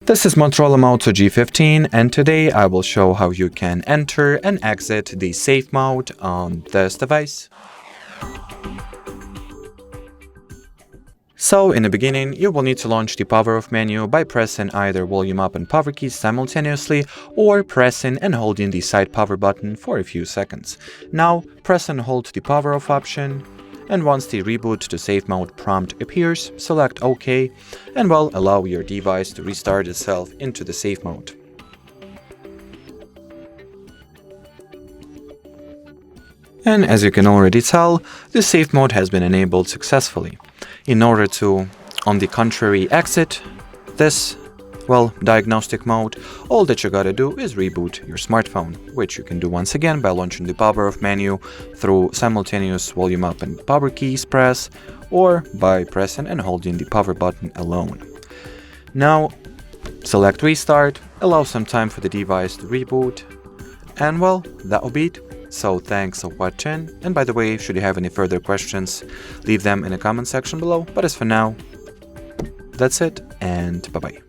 This is Motorola Moto G15, and today I will show how you can enter and exit the safe mode on this device. So in the beginning, you will need to launch the power off menu by pressing either volume up and power keys simultaneously, or pressing and holding the side power button for a few seconds. Now press and hold the power off option, and once the reboot to safe mode prompt appears, select OK, and will allow your device to restart itself into the safe mode. And as you can already tell, the safe mode has been enabled successfully. In order to, on the contrary, exit this, diagnostic mode, all that you gotta do is reboot your smartphone, which you can do once again by launching the power off menu through simultaneous volume up and power keys press, or by pressing and holding the power button alone. Now, select restart, allow some time for the device to reboot, and that will be it. So thanks for watching, and by the way, should you have any further questions, leave them in the comment section below, but as for now, that's it, and bye bye.